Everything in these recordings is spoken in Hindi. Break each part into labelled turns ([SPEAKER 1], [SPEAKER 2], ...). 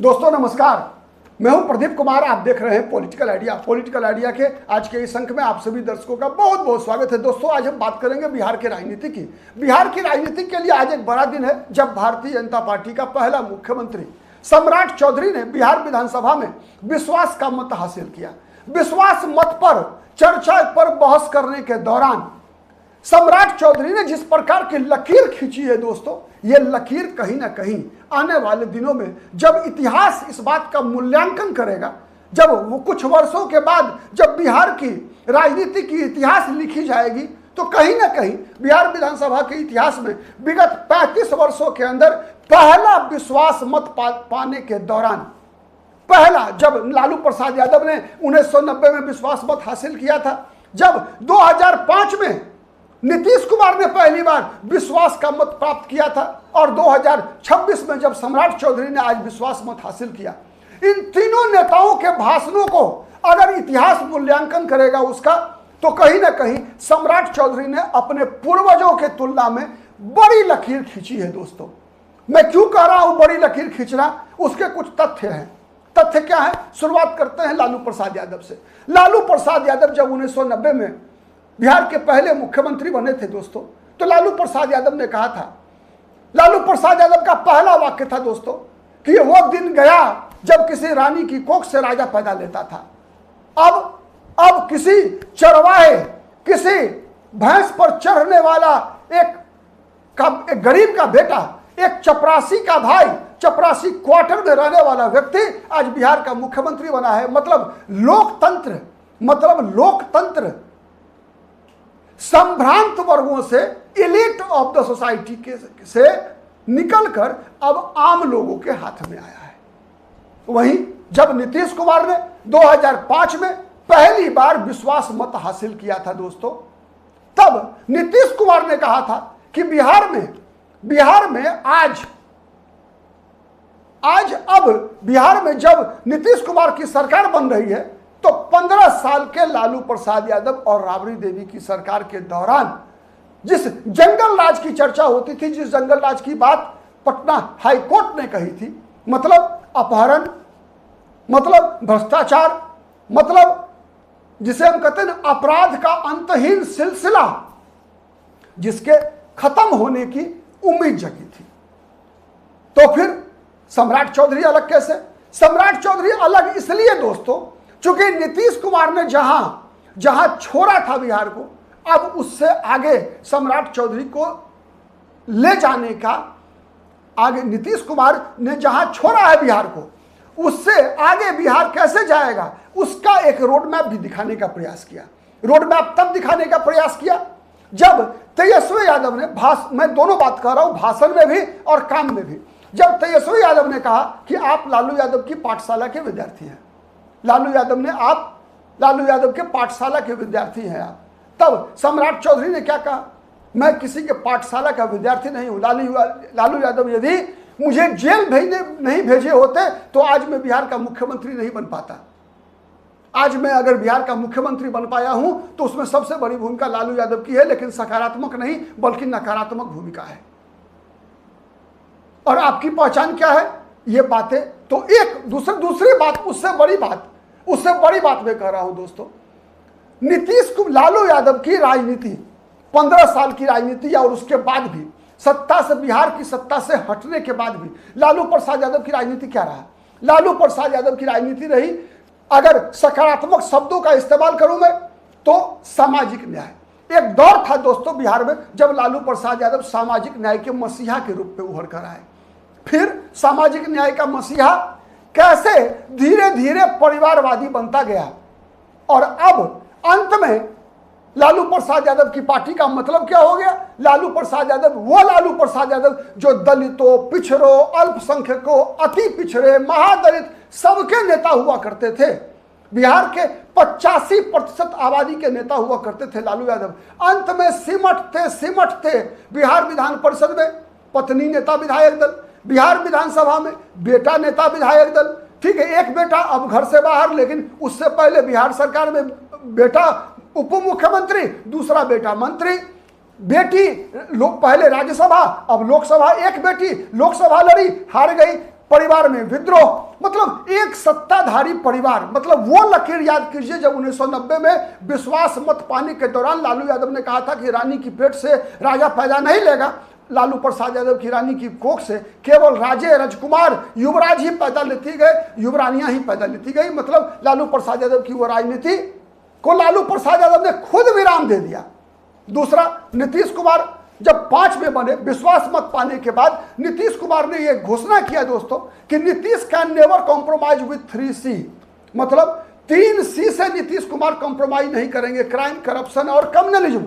[SPEAKER 1] दोस्तों नमस्कार, मैं हूं प्रदीप कुमार। आप देख रहे हैं पॉलिटिकल आइडिया। पॉलिटिकल आइडिया के आज के इस अंक में आप सभी दर्शकों का बहुत बहुत स्वागत है। दोस्तों आज हम बात करेंगे बिहार की राजनीति की। बिहार की राजनीति के लिए आज एक बड़ा दिन है जब भारतीय जनता पार्टी का पहला मुख्यमंत्री सम्राट चौधरी ने बिहार विधानसभा में विश्वास का मत हासिल किया। विश्वास मत पर चर्चा पर बहस करने के दौरान सम्राट चौधरी ने जिस प्रकार की लकीर खींची है दोस्तों, यह लकीर कहीं ना कहीं आने वाले दिनों में जब इतिहास इस बात का मूल्यांकन करेगा, जब वो कुछ वर्षों के बाद जब बिहार की राजनीति की इतिहास लिखी जाएगी, तो कहीं ना कहीं बिहार विधानसभा के इतिहास में विगत 35 वर्षों के अंदर पहला विश्वास मत पाने के दौरान पहला, जब लालू प्रसाद यादव ने 1990 में विश्वास मत हासिल किया था, जब 2005 में नीतीश कुमार ने पहली बार विश्वास का मत प्राप्त किया था और 2026 में जब सम्राट चौधरी ने आज विश्वास मत हासिल किया, इन तीनों नेताओं के भाषणों को अगर इतिहास मूल्यांकन करेगा उसका, तो कहीं ना कहीं सम्राट चौधरी ने अपने पूर्वजों के तुलना में बड़ी लकीर खींची है। दोस्तों मैं क्यों कह रहा हूं बड़ी लकीर खींचना, उसके कुछ तथ्य हैं। तथ्य क्या है, शुरुआत करते हैं लालू प्रसाद यादव से। लालू प्रसाद यादव जब 1990 में बिहार के पहले मुख्यमंत्री बने थे दोस्तों, तो लालू प्रसाद यादव ने कहा था, लालू प्रसाद यादव का पहला वाक्य था दोस्तों कि वो दिन गया जब किसी रानी की कोख से राजा पैदा लेता था। अब किसी चरवाहे, किसी भैंस पर चढ़ने वाला एक गरीब का बेटा, एक चपरासी का भाई, चपरासी क्वार्टर में रहने वाला व्यक्ति आज बिहार का मुख्यमंत्री बना है। मतलब लोकतंत्र संभ्रांत वर्गों से, एलिट ऑफ द सोसाइटी से निकलकर अब आम लोगों के हाथ में आया है। वहीं जब नीतीश कुमार ने 2005 में पहली बार विश्वास मत हासिल किया था दोस्तों, तब नीतीश कुमार ने कहा था कि बिहार में बिहार में जब नीतीश कुमार की सरकार बन रही है, तो 15 साल के लालू प्रसाद यादव और राबड़ी देवी की सरकार के दौरान जिस जंगल राज की चर्चा होती थी, जिस जंगल राज की बात पटना हाई कोर्ट ने कही थी, मतलब अपहरण, मतलब भ्रष्टाचार, मतलब जिसे हम कहते हैं अपराध का अंतहीन सिलसिला, जिसके खत्म होने की उम्मीद जगी थी। तो फिर सम्राट चौधरी अलग कैसे? सम्राट चौधरी अलग इसलिए दोस्तों, चूंकि नीतीश कुमार ने जहां छोड़ा था बिहार को, अब उससे आगे सम्राट चौधरी को ले जाने का, आगे नीतीश कुमार ने जहां छोड़ा है बिहार को, उससे आगे बिहार कैसे जाएगा, उसका एक रोड मैप भी दिखाने का प्रयास किया। रोड मैप तब दिखाने का प्रयास किया जब तेजस्वी यादव ने, मैं दोनों बात कर रहा हूं, भाषण में भी और काम में भी, जब तेजस्वी यादव ने कहा कि आप लालू यादव की पाठशाला के विद्यार्थी हैं, लालू यादव के पाठशाला के विद्यार्थी हैं आप, तब सम्राट चौधरी ने क्या कहा, मैं किसी के पाठशाला का विद्यार्थी नहीं हूं। लालू यादव यदि मुझे जेल नहीं भेजे होते तो आज मैं बिहार का मुख्यमंत्री नहीं बन पाता। आज मैं अगर बिहार का मुख्यमंत्री बन पाया हूं तो उसमें सबसे बड़ी भूमिका लालू यादव की है, लेकिन सकारात्मक नहीं बल्कि नकारात्मक भूमिका है। और आपकी पहचान क्या है, ये बातें तो एक दूसरी बात, उससे बड़ी बात मैं कह रहा हूं दोस्तों, लालू यादव की राजनीति 15 साल की राजनीति और उसके बाद भी बिहार की सत्ता से हटने के बाद भी लालू प्रसाद यादव की राजनीति क्या रहा? लालू प्रसाद यादव की राजनीति रही, अगर सकारात्मक शब्दों का इस्तेमाल करूं मैं, तो सामाजिक न्याय। एक दौर था दोस्तों बिहार में जब लालू प्रसाद यादव सामाजिक न्याय के मसीहा के रूप में उभर कर आए। फिर सामाजिक न्याय का मसीहा कैसे धीरे धीरे परिवारवादी बनता गया, और अब अंत में लालू प्रसाद यादव की पार्टी का मतलब क्या हो गया? लालू प्रसाद यादव जो दलितों, पिछड़ों, अल्पसंख्यकों, अति पिछड़े, महादलित सबके नेता हुआ करते थे। बिहार के 85% आबादी के नेता हुआ करते थे लालू यादव। अंत में सिमटते बिहार विधान परिषद में पत्नी नेता विधायक दल, बिहार विधानसभा में बेटा नेता विधायक दल। ठीक है, एक बेटा अब घर से बाहर, लेकिन उससे पहले बिहार सरकार में बेटा उप मुख्यमंत्री, दूसरा बेटा मंत्री, बेटी पहले राज्यसभा, अब लोकसभा, एक बेटी लोकसभा लड़ी, हार गई, परिवार में विद्रोह, मतलब एक सत्ताधारी परिवार, मतलब वो लकीर याद कीजिए जब 1990 में विश्वास मत पाने के दौरान लालू यादव ने कहा था कि रानी की पेट से राजा पैदा नहीं लेगा। लालू प्रसाद यादव की रानी की कोख से केवल राजे, राजकुमार, युवराज ही पैदा लेती गए, युवरानियां ही पैदा लेती गई। मतलब लालू प्रसाद यादव की वो राजनीति को लालू प्रसाद यादव ने खुद विराम दे दिया। दूसरा, नीतीश कुमार जब 5 में बने, विश्वास मत पाने के बाद नीतीश कुमार ने यह घोषणा किया दोस्तों कि Nitish can never compromise with 3C, मतलब 3C से नीतीश कुमार कॉम्प्रोमाइज नहीं करेंगे, क्राइम, करप्शन और कम्युनलिज्म।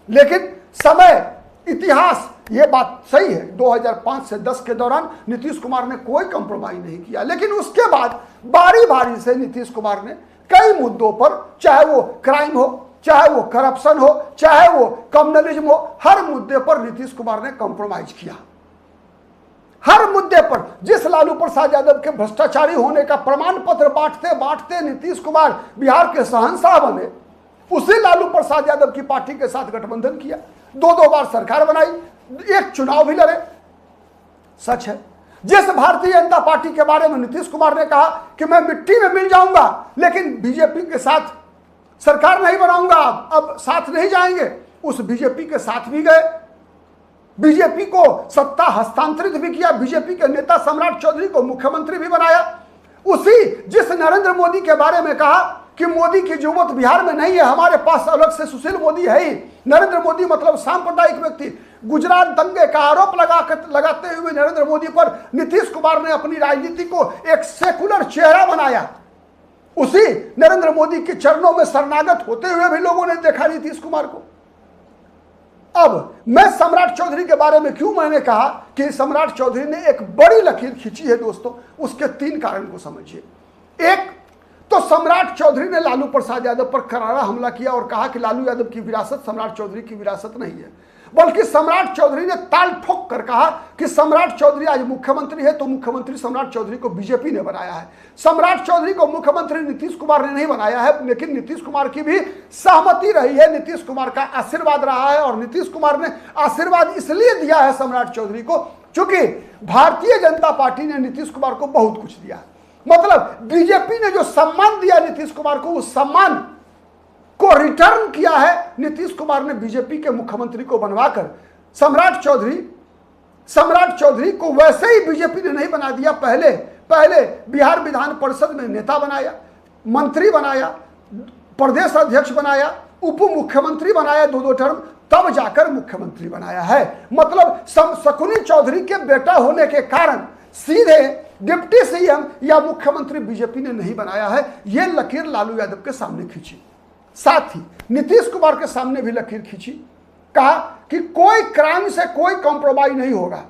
[SPEAKER 1] लेकिन समय, इतिहास, ये बात सही है, 2005 से 10 के दौरान नीतीश कुमार ने कोई कॉम्प्रोमाइज नहीं किया। लेकिन उसके बाद बारी बारी से नीतीश कुमार ने कई मुद्दों पर, चाहे वो क्राइम हो, चाहे वो करप्शन हो, चाहे वो कम्युनलिज्म हो, हर मुद्दे पर नीतीश कुमार ने कॉम्प्रोमाइज किया। हर मुद्दे पर जिस लालू प्रसाद यादव के भ्रष्टाचारी होने का प्रमाण पत्र बांटते बांटते नीतीश कुमार बिहार के शहंशाह बने, उसी लालू प्रसाद यादव की पार्टी के साथ गठबंधन किया, 2 बार सरकार बनाई, एक चुनाव भी लड़े। सच है, जिस भारतीय जनता पार्टी के बारे में नीतीश कुमार ने कहा कि मैं मिट्टी में मिल जाऊंगा लेकिन बीजेपी के साथ सरकार नहीं बनाऊंगा, अब साथ नहीं जाएंगे, उस बीजेपी के साथ भी गए, बीजेपी को सत्ता हस्तांतरित भी किया, बीजेपी के नेता सम्राट चौधरी को मुख्यमंत्री भी बनाया। उसी जिस नरेंद्र मोदी के बारे में कहा कि मोदी की जरूरत बिहार में नहीं है, हमारे पास अलग से सुशील मोदी है ही। नरेंद्र मोदी मतलब सांप्रदायिक व्यक्ति। गुजरात दंगे का आरोप लगाते हुए नरेंद्र मोदी पर नीतीश कुमार ने अपनी राजनीति को एक सेकुलर चेहरा बनाया। उसी नरेंद्र मोदी के चरणों में शरणागत होते हुए भी लोगों ने देखा नीतीश कुमार को। अब मैं सम्राट चौधरी के बारे में क्यों मैंने कहा कि सम्राट चौधरी ने एक बड़ी लकीर खींची है दोस्तों, उसके 3 कारण को समझिए। एक तो सम्राट चौधरी ने लालू प्रसाद यादव पर करारा हमला किया और कहा कि लालू यादव की विरासत सम्राट चौधरी की विरासत नहीं है, बल्कि सम्राट चौधरी ने ताल ठोक कर कहा कि सम्राट चौधरी आज मुख्यमंत्री है तो मुख्यमंत्री सम्राट चौधरी को बीजेपी ने बनाया है। सम्राट चौधरी को मुख्यमंत्री नीतीश कुमार ने नहीं बनाया है, लेकिन नीतीश कुमार की भी सहमति रही है, नीतीश कुमार का आशीर्वाद रहा है। और नीतीश कुमार ने आशीर्वाद इसलिए दिया है सम्राट चौधरी को क्योंकि भारतीय जनता पार्टी ने नीतीश कुमार को बहुत कुछ दिया। मतलब बीजेपी ने जो सम्मान दिया नीतीश कुमार को, उस सम्मान को रिटर्न किया है नीतीश कुमार ने बीजेपी के मुख्यमंत्री को बनवाकर। सम्राट चौधरी को वैसे ही बीजेपी ने नहीं बना दिया, पहले बिहार विधान परिषद में नेता बनाया, मंत्री बनाया, प्रदेश अध्यक्ष बनाया, उप मुख्यमंत्री बनाया 2 टर्म, तब जाकर मुख्यमंत्री बनाया है। मतलब शकुनी चौधरी के बेटा होने के कारण सीधे डिप्टी सीएम या मुख्यमंत्री बीजेपी ने नहीं बनाया है। यह लकीर लालू यादव के सामने खींची, साथ ही नीतीश कुमार के सामने भी लकीर खींची, कहा कि कोई क्राइम से कोई कॉम्प्रोमाइज नहीं होगा।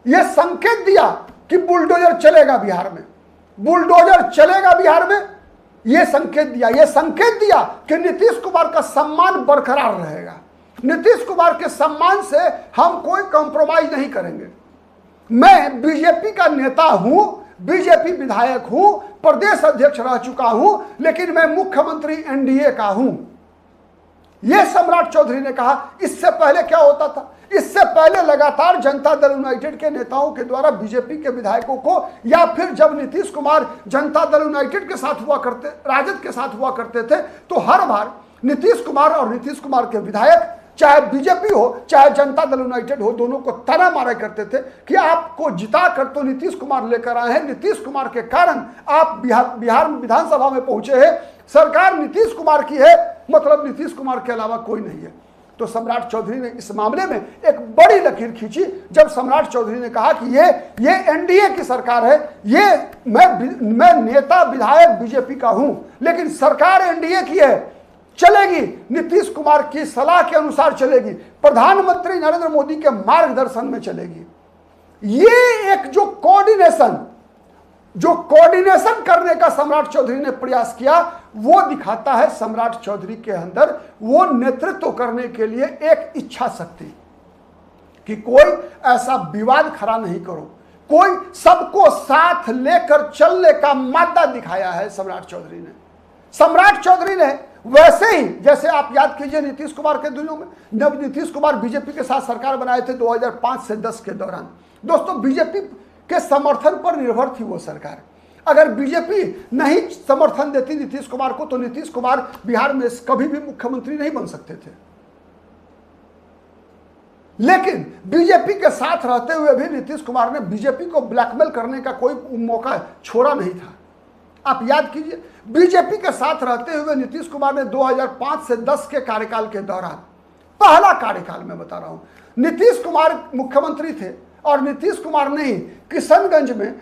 [SPEAKER 1] यह संकेत दिया कि बुलडोजर चलेगा बिहार में, बुलडोजर चलेगा बिहार में, यह संकेत दिया कि नीतीश कुमार का सम्मान बरकरार रहेगा, नीतीश कुमार के सम्मान से हम कोई कॉम्प्रोमाइज नहीं करेंगे। मैं बीजेपी का नेता हूं, बीजेपी विधायक हूं, प्रदेश अध्यक्ष रह चुका हूं, लेकिन मैं मुख्यमंत्री एनडीए का हूं, यह सम्राट चौधरी ने कहा। इससे पहले क्या होता था? इससे पहले लगातार जनता दल यूनाइटेड के नेताओं के द्वारा बीजेपी के विधायकों को, या फिर जब नीतीश कुमार जनता दल यूनाइटेड के साथ हुआ करते, राजद के साथ हुआ करते थे, तो हर बार नीतीश कुमार और नीतीश कुमार के विधायक, चाहे बीजेपी हो चाहे जनता दल यूनाइटेड हो, दोनों को ताना मारा करते थे कि आपको जिता कर तो नीतीश कुमार लेकर आए हैं, नीतीश कुमार के कारण आप बिहार विधानसभा में पहुंचे हैं, सरकार नीतीश कुमार की है, मतलब नीतीश कुमार के अलावा कोई नहीं है। तो सम्राट चौधरी ने इस मामले में एक बड़ी लकीर खींची जब सम्राट चौधरी ने कहा कि ये एनडीए की सरकार है, ये मैं नेता विधायक बीजेपी का हूं, लेकिन सरकार एनडीए की है, चलेगी नीतीश कुमार की सलाह के अनुसार चलेगी, प्रधानमंत्री नरेंद्र मोदी के मार्गदर्शन में चलेगी। ये एक जो कोऑर्डिनेशन करने का सम्राट चौधरी ने प्रयास किया, वो दिखाता है सम्राट चौधरी के अंदर वो नेतृत्व करने के लिए एक इच्छा शक्ति कि कोई ऐसा विवाद खड़ा नहीं करो, कोई सबको साथ लेकर चलने का मादा दिखाया है सम्राट चौधरी ने। सम्राट चौधरी ने वैसे ही, जैसे आप याद कीजिए नीतीश कुमार के दिनों में, जब नीतीश कुमार बीजेपी के साथ सरकार बनाए थे 2005 से 10 के दौरान, दोस्तों बीजेपी के समर्थन पर निर्भर थी वो सरकार। अगर बीजेपी नहीं समर्थन देती नीतीश कुमार को तो नीतीश कुमार बिहार में कभी भी मुख्यमंत्री नहीं बन सकते थे। लेकिन बीजेपी के साथ रहते हुए भी नीतीश कुमार ने बीजेपी को ब्लैकमेल करने का कोई मौका छोड़ा नहीं था। आप याद कीजिए, बीजेपी के साथ रहते हुए नीतीश कुमार ने 2005 से 10 के कार्यकाल के दौरान, पहला कार्यकाल में बता रहा हूं, नीतीश कुमार मुख्यमंत्री थे और नीतीश कुमार ने ही किशनगंज में,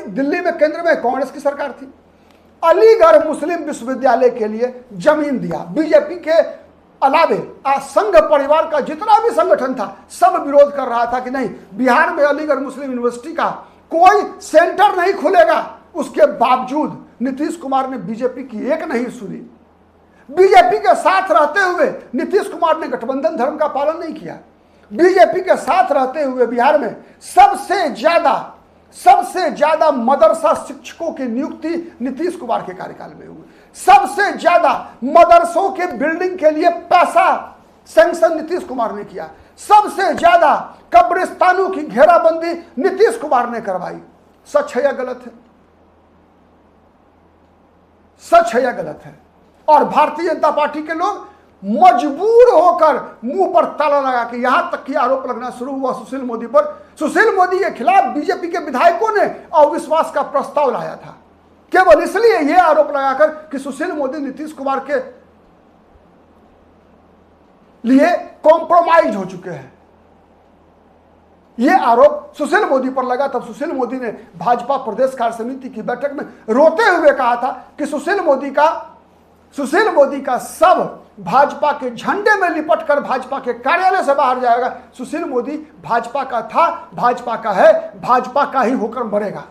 [SPEAKER 1] दिल्ली में केंद्र में कांग्रेस की सरकार थी, अलीगढ़ मुस्लिम विश्वविद्यालय के लिए जमीन दिया। बीजेपी के अलावे संघ परिवार का जितना भी संगठन था सब विरोध कर रहा था कि नहीं, बिहार में अलीगढ़ मुस्लिम यूनिवर्सिटी का कोई सेंटर नहीं खुलेगा। उसके बावजूद नीतीश कुमार ने बीजेपी की एक नहीं सुनी। बीजेपी के साथ रहते हुए नीतीश कुमार ने गठबंधन धर्म का पालन नहीं किया। बीजेपी के साथ रहते हुए बिहार में सबसे ज्यादा मदरसा शिक्षकों की नियुक्ति नीतीश कुमार के कार्यकाल में हुई। सबसे ज्यादा मदरसों के बिल्डिंग के लिए पैसा सैंक्शन नीतीश कुमार ने किया। सबसे ज्यादा कब्रिस्तानों की घेराबंदी नीतीश कुमार ने करवाई। सच है या गलत है? सच है या गलत है? और भारतीय जनता पार्टी के लोग मजबूर होकर मुंह पर ताला लगा के यहां तक कि आरोप लगना शुरू हुआ सुशील मोदी पर। सुशील मोदी के खिलाफ बीजेपी के विधायकों ने अविश्वास का प्रस्ताव लाया था, केवल इसलिए यह आरोप लगाकर कि सुशील मोदी नीतीश कुमार के लिए कॉम्प्रोमाइज हो चुके हैं। यह आरोप सुशील मोदी पर लगा। तब सुशील मोदी ने भाजपा प्रदेश कार्य समिति की बैठक में रोते हुए कहा था कि सुशील मोदी का सब भाजपा के झंडे में लिपट कर भाजपा के कार्यालय से बाहर जाएगा। सुशील मोदी भाजपा का था, भाजपा का है, भाजपा का ही होकर मरेगा।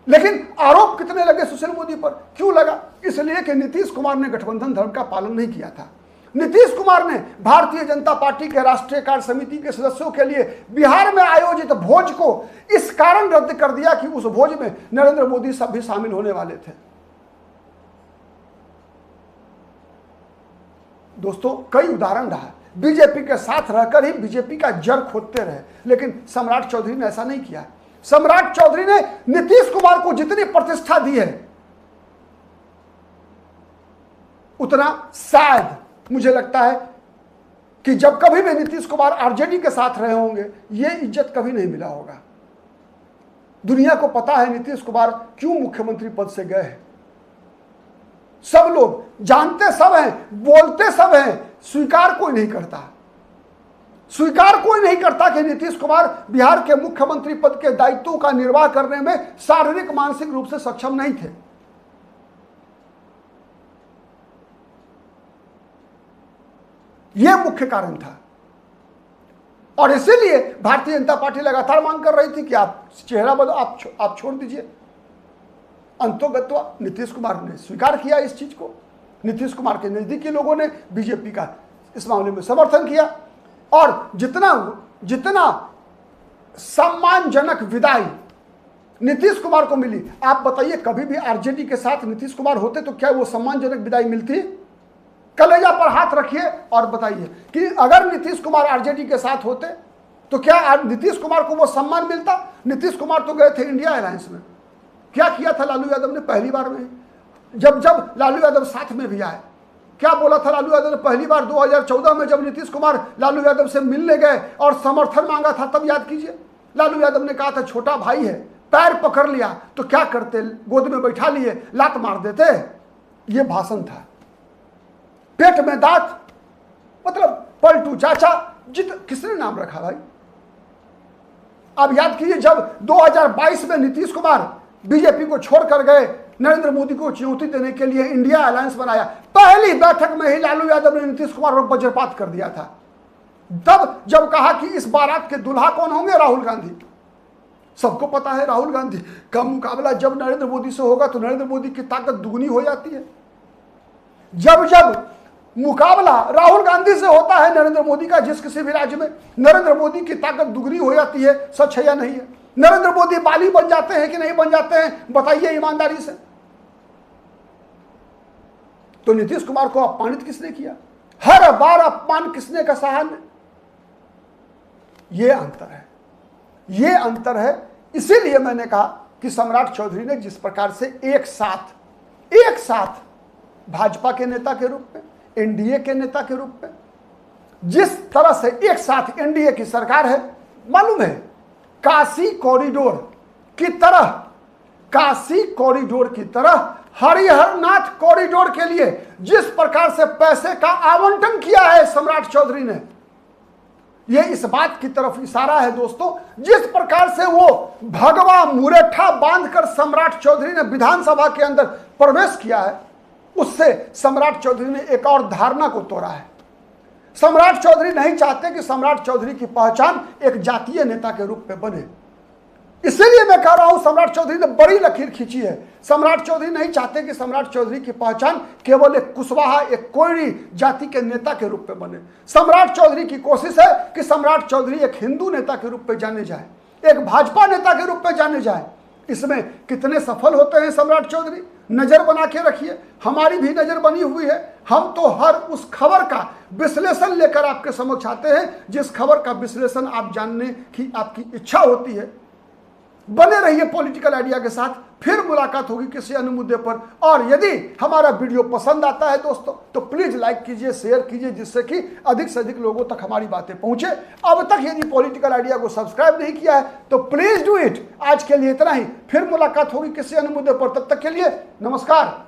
[SPEAKER 1] लेकिन आरोप कितने लगे सुशील मोदी पर? क्यों लगा? इसलिए कि नीतीश कुमार ने गठबंधन धर्म का पालन नहीं किया था। नीतीश कुमार ने भारतीय जनता पार्टी के राष्ट्रीय कार्य समिति के सदस्यों के लिए बिहार में आयोजित भोज को इस कारण रद्द कर दिया कि उस भोज में नरेंद्र मोदी सब भी शामिल होने वाले थे। दोस्तों, कई उदाहरण रहा, बीजेपी के साथ रहकर ही बीजेपी का जड़ खोदते रहे, लेकिन सम्राट चौधरी ने ऐसा नहीं किया। सम्राट चौधरी ने नीतीश कुमार को जितनी प्रतिष्ठा दी है उतना शायद मुझे लगता है कि जब कभी भी नीतीश कुमार आरजेडी के साथ रहे होंगे यह इज्जत कभी नहीं मिला होगा। दुनिया को पता है नीतीश कुमार क्यों मुख्यमंत्री पद से गए हैं। सब लोग जानते सब हैं, बोलते सब हैं, स्वीकार कोई नहीं करता कि नीतीश कुमार बिहार के मुख्यमंत्री पद के दायित्वों का निर्वाह करने में शारीरिक मानसिक रूप से सक्षम नहीं थे। यह मुख्य कारण था और इसीलिए भारतीय जनता पार्टी लगातार मांग कर रही थी कि आप चेहरा बदलो, आप छोड़ दीजिए। अंतोगत्वा नीतीश कुमार ने स्वीकार किया इस चीज को। नीतीश कुमार के नजदीकी लोगों ने बीजेपी का इस मामले में समर्थन किया और जितना सम्मानजनक विदाई नीतीश कुमार को मिली, आप बताइए कभी भी आरजेडी के साथ नीतीश कुमार होते तो क्या वो सम्मानजनक विदाई मिलती? कलेजा पर हाथ रखिए और बताइए कि अगर नीतीश कुमार आरजेडी के साथ होते तो क्या नीतीश कुमार को वो सम्मान मिलता? नीतीश कुमार तो गए थे इंडिया अलायंस में। क्या किया था लालू यादव ने पहली बार में? जब लालू यादव साथ में भी आए, क्या बोला था लालू यादव ने पहली बार 2014 में जब नीतीश कुमार लालू यादव से मिलने गए और समर्थन मांगा था? तब याद कीजिए, लालू यादव ने कहा था छोटा भाई है, पैर पकड़ लिया तो क्या करते, गोद में बैठा लिए लात मार देते। यह भाषण था। पेट में दांत, मतलब पलटू चाचा, किसने नाम रखा भाई? अब याद कीजिए, जब 2022 में नीतीश कुमार बीजेपी को छोड़कर गए, नरेंद्र मोदी को चुनौती देने के लिए इंडिया अलायंस बनाया, पहली बैठक में ही लालू यादव ने नीतीश कुमार पर वज्रपात कर दिया था। तब जब कहा कि इस बारात के दूल्हा कौन होंगे? राहुल गांधी। सबको पता है राहुल गांधी का मुकाबला जब नरेंद्र मोदी से होगा तो नरेंद्र मोदी की ताकत दुगनी हो जाती है। जब मुकाबला राहुल गांधी से होता है नरेंद्र मोदी का जिस किसी भी राज्य में, नरेंद्र मोदी की ताकत दुगनी हो जाती है। सच है या नहीं है? नरेंद्र मोदी बाली बन जाते हैं कि नहीं बन जाते हैं? बताइए ईमानदारी से। तो नीतीश कुमार को अपमानित किसने किया? हर बार अपमान किसने का सहा? ये अंतर है। इसीलिए मैंने कहा कि सम्राट चौधरी ने जिस प्रकार से एक साथ भाजपा के नेता के रूप में, एनडीए के नेता के रूप में, जिस तरह से एक साथ एनडीए की सरकार है, मालूम है काशी कॉरिडोर की तरह हरिहरनाथ कॉरिडोर के लिए जिस प्रकार से पैसे का आवंटन किया है सम्राट चौधरी ने, यह इस बात की तरफ इशारा है दोस्तों, जिस प्रकार से वो भगवा मुरेठा बांधकर सम्राट चौधरी ने विधानसभा के अंदर प्रवेश किया है, उससे सम्राट चौधरी ने एक और धारणा को तोड़ा है। सम्राट चौधरी नहीं चाहते कि सम्राट चौधरी की पहचान एक जातीय नेता के रूप में बने। इसीलिए मैं कह रहा हूं सम्राट चौधरी ने बड़ी लकीर खींची है। सम्राट चौधरी नहीं चाहते कि सम्राट चौधरी की पहचान केवल एक कुशवाहा, एक कोयरी जाति के नेता के रूप में बने। सम्राट चौधरी की कोशिश है कि सम्राट चौधरी एक हिंदू नेता के रूप में जाने जाए, एक भाजपा नेता के रूप में जाने जाए। इसमें कितने सफल होते हैं सम्राट चौधरी, नजर बना के रखिए। हमारी भी नजर बनी हुई है। हम तो हर उस खबर का विश्लेषण लेकर आपके समक्ष आते हैं जिस खबर का विश्लेषण आप जानने की आपकी इच्छा होती है। बने रहिए पॉलिटिकल आइडिया के साथ, फिर मुलाकात होगी किसी अन्य मुद्दे पर। और यदि हमारा वीडियो पसंद आता है दोस्तों तो प्लीज लाइक कीजिए, शेयर कीजिए, जिससे कि अधिक से अधिक लोगों तक हमारी बातें पहुंचे। अब तक यदि पॉलिटिकल आइडिया को सब्सक्राइब नहीं किया है तो प्लीज डू इट। आज के लिए इतना ही, फिर मुलाकात होगी किसी अन्य मुद्दे पर। तब तक के लिए नमस्कार।